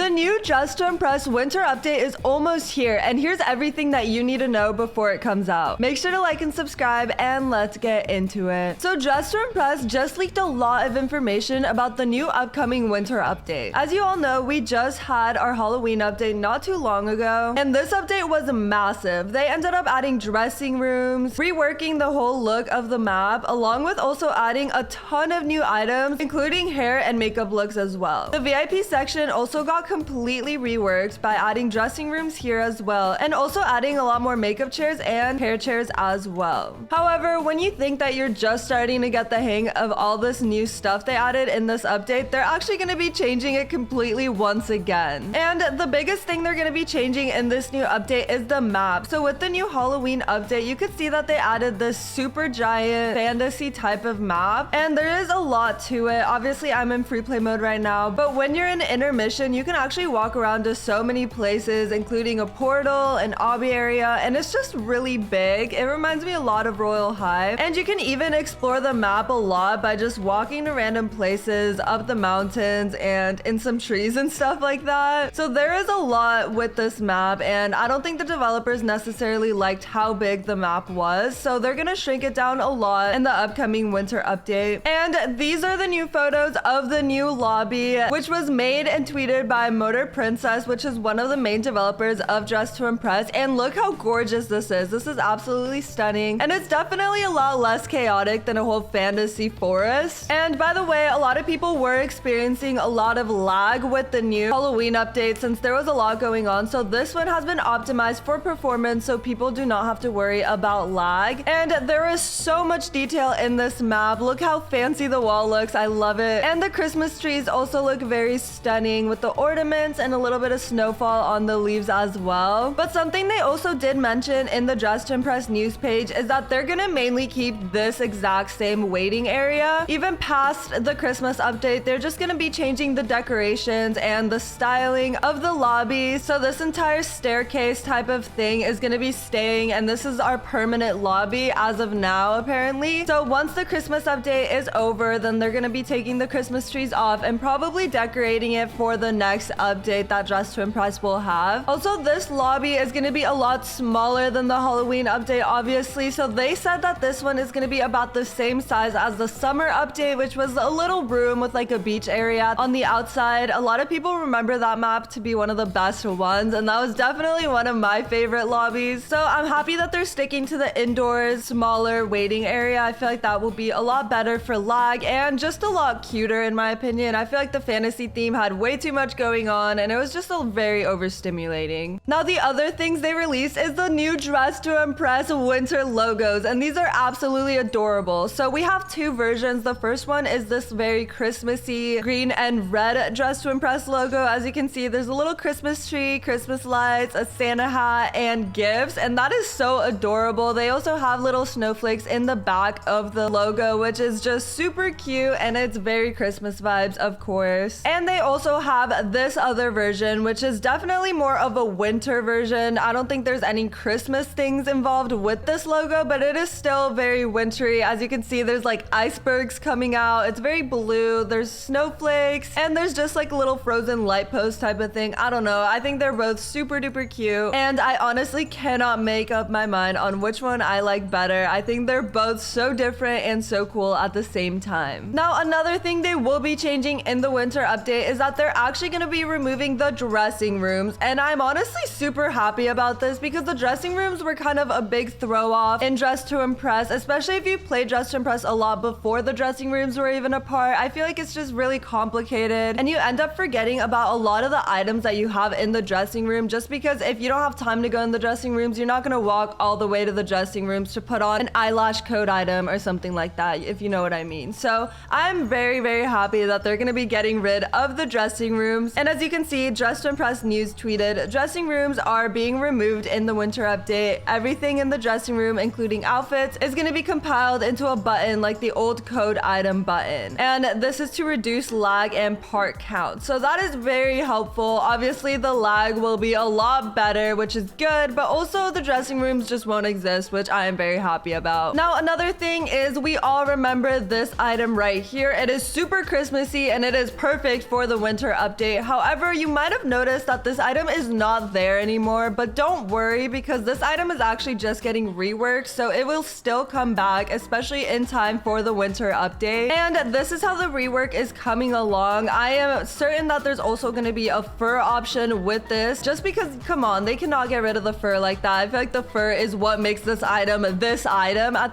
The new Dress to Impress winter update is almost here, and here's everything that you need to know before it comes out. Make sure to like and subscribe, and let's get into it. So Dress to Impress just leaked a lot of information about the new upcoming winter update. As you all know, we just had our Halloween update not too long ago, and this update was massive. They ended up adding dressing rooms, reworking the whole look of the map, along with also adding a ton of new items, including hair and makeup looks as well. The VIP section also got completely reworked by adding dressing rooms here as well, and also adding a lot more makeup chairs and hair chairs as well. However, when you think that you're just starting to get the hang of all this new stuff they added in this update, they're actually going to be changing it completely once again. And the biggest thing they're going to be changing in this new update is the map. So with the new Halloween update, you could see that they added this super giant fantasy type of map, and there is a lot to it. Obviously, I'm in free play mode right now, but when you're in intermission, you can actually walk around to so many places, including a portal, an obby area, and it's just really big. It reminds me a lot of Royal Hive, and you can even explore the map a lot by just walking to random places, up the mountains, and in some trees and stuff like that. So there is a lot with this map, and I don't think the developers necessarily liked how big the map was, so they're gonna shrink it down a lot in the upcoming winter update. And these are the new photos of the new lobby, which was made and tweeted by Motor Princess, which is one of the main developers of Dress to Impress. And look how gorgeous this is. This is absolutely stunning, and it's definitely a lot less chaotic than a whole fantasy forest. And by the way, a lot of people were experiencing a lot of lag with the new Halloween update since there was a lot going on. So this one has been optimized for performance, so people do not have to worry about lag. And there is so much detail in this map. Look how fancy the wall looks. I love it. And the Christmas trees also look very stunning with the ornaments and a little bit of snowfall on the leaves as well. But something they also did mention in the Dress to Impress news page is that they're gonna mainly keep this exact same waiting area. Even past the Christmas update, they're just gonna be changing the decorations and the styling of the lobby. So this entire staircase type of thing is gonna be staying, and this is our permanent lobby as of now, apparently. So once the Christmas update is over, then they're gonna be taking the Christmas trees off and probably decorating it for the next update that Dress to Impress will have. Also, this lobby is gonna be a lot smaller than the Halloween update, obviously. So they said that this one is gonna be about the same size as the summer update, which was a little room with like a beach area on the outside. A lot of people remember that map to be one of the best ones, and that was definitely one of my favorite lobbies. So I'm happy that they're sticking to the indoors, smaller waiting area. I feel like that will be a lot better for lag and just a lot cuter in my opinion. I feel like the fantasy theme had way too much going on, and it was just very overstimulating. Now, the other things they released is the new Dress to Impress winter logos, and these are absolutely adorable. So we have two versions. The first one is this very Christmassy green and red Dress to Impress logo. As you can see, there's a little Christmas tree, Christmas lights, a Santa hat, and gifts, and that is so adorable. They also have little snowflakes in the back of the logo, which is just super cute, and it's very Christmas vibes, of course. And they also have this other version, which is definitely more of a winter version. I don't think there's any Christmas things involved with this logo, but it is still very wintry. As you can see, there's like icebergs coming out. It's very blue. There's snowflakes, and there's just like a little frozen light post type of thing. I don't know. I think they're both super duper cute, and I honestly cannot make up my mind on which one I like better. I think they're both so different and so cool at the same time. Now, another thing they will be changing in the winter update is that they're actually going to be removing the dressing rooms, and I'm honestly super happy about this because the dressing rooms were kind of a big throw off in Dress to Impress, especially if you played Dress to Impress a lot before the dressing rooms were even a part. I feel like it's just really complicated, and you end up forgetting about a lot of the items that you have in the dressing room, just because if you don't have time to go in the dressing rooms, you're not going to walk all the way to the dressing rooms to put on an eyelash code item or something like that, if you know what I mean. So I'm very happy that they're going to be getting rid of the dressing rooms. And as you can see, Dress to Impress news tweeted, dressing rooms are being removed in the winter update. Everything in the dressing room, including outfits, is going to be compiled into a button like the old code item button. And this is to reduce lag and part count. So that is very helpful. Obviously, the lag will be a lot better, which is good, but also the dressing rooms just won't exist, which I am very happy about. Now, another thing is we all remember this item right here. It is super Christmassy and it is perfect for the winter update. However, you might have noticed that this item is not there anymore, but don't worry because this item is actually just getting reworked, so it will still come back, especially in time for the winter update. And this is how the rework is coming along. I am certain that there's also going to be a fur option with this, just because, come on, they cannot get rid of the fur like that. I feel like the fur is what makes this item at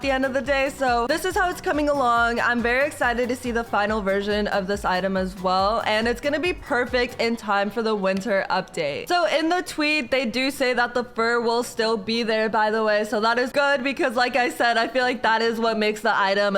the end of the day. So this is how it's coming along. I'm very excited to see the final version of this item as well, and it's going to be perfect in time for the winter update. So in the tweet, they do say that the fur will still be there, by the way, so that is good because like I said, I feel like that is what makes the item.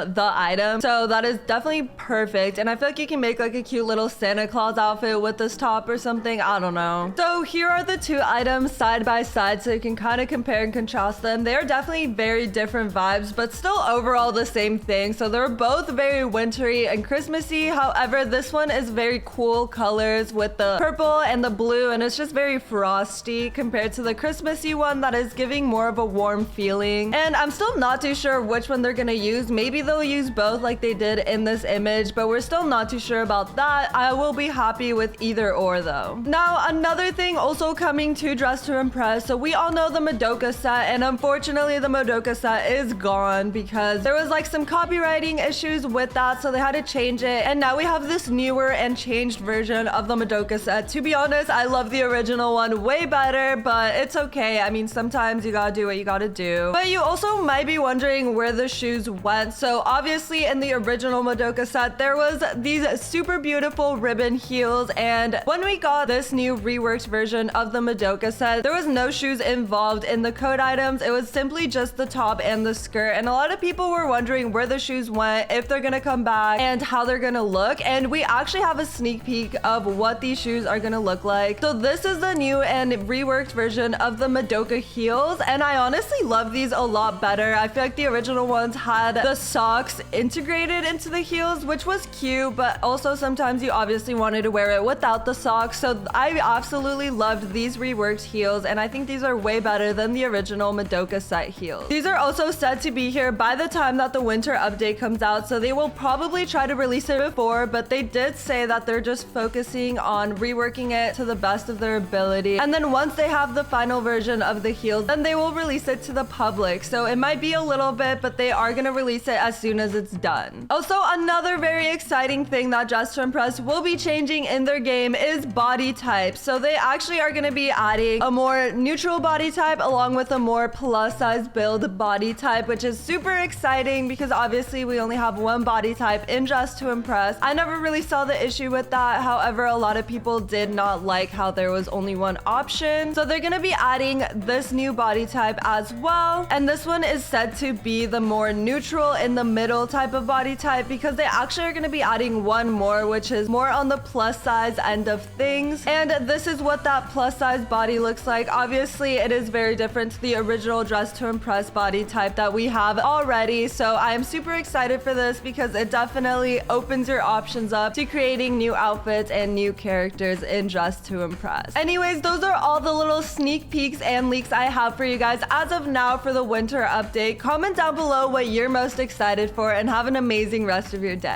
So that is definitely perfect, and I feel like you can make like a cute little Santa Claus outfit with this top or something. I don't know. So here are the two items side by side so you can kind of compare and contrast them. They are definitely very different vibes, but still overall the same thing. So they're both very wintry and Christmassy. However, this one is very cool colors with the purple and the blue, and it's just very frosty compared to the Christmassy one that is giving more of a warm feeling. And I'm still not too sure which one they're gonna use. Maybe they'll use both like they did in this image, but we're still not too sure about that. I will be happy with either or though. Now, another thing also coming to Dress to Impress. So we all know the Madoka set, and unfortunately the Madoka set is gone because there was like some copywriting issues with that, so they had to change it. And now we have this newer and changed version of the Madoka set. To be honest, I love the original one way better, but it's okay. I mean, sometimes you gotta do what you gotta do. But you also might be wondering where the shoes went. So obviously in the original Madoka set, there was these super beautiful ribbon heels, and when we got this new reworked version of the Madoka set, there was no shoes involved in the code items. It was simply just the top and the skirt, and a lot of people were wondering where the shoes went, if they're gonna come back, and how they're gonna look. And we actually have a sneak peek of what these shoes are gonna look like. So this is the new and reworked version of the Madoka heels, and I honestly love these a lot better. I feel like the original ones had the socks integrated into the heels, which was cute, but also sometimes you obviously wanted to wear it without the socks. So I absolutely loved these reworked heels, and I think these are way better than the original Madoka set heels. These are also said to be here by the time that the winter update comes out, so they will probably try to release it before, but they did say that they're just focusing on reworking it to the best of their ability. And then once they have the final version of the heels, then they will release it to the public. So it might be a little bit, but they are gonna release it as soon as it's done. Also, another very exciting thing that Dress to Impress will be changing in their game is body type. So they actually are gonna be adding a more neutral body type along with a more plus size build body type, which is super exciting because obviously we only have one body type in Dress to Impress. I never really saw the issue with that. However, a lot of people did not like how there was only one option. So they're gonna be adding this new body type as well. And this one is said to be the more neutral in the middle type of body type because they actually are gonna be adding one more, which is more on the plus size end of things. And this is what that plus size body looks like. Obviously, it is very different to the original Dress to Impress body type that we have already. So I'm super excited for this because it definitely opens your options up to creating new outfits and new characters in Dress to Impress. Anyways, those are all the little sneak peeks and leaks I have for you guys as of now for the winter update. Comment down below what you're most excited for and have an amazing rest of your day.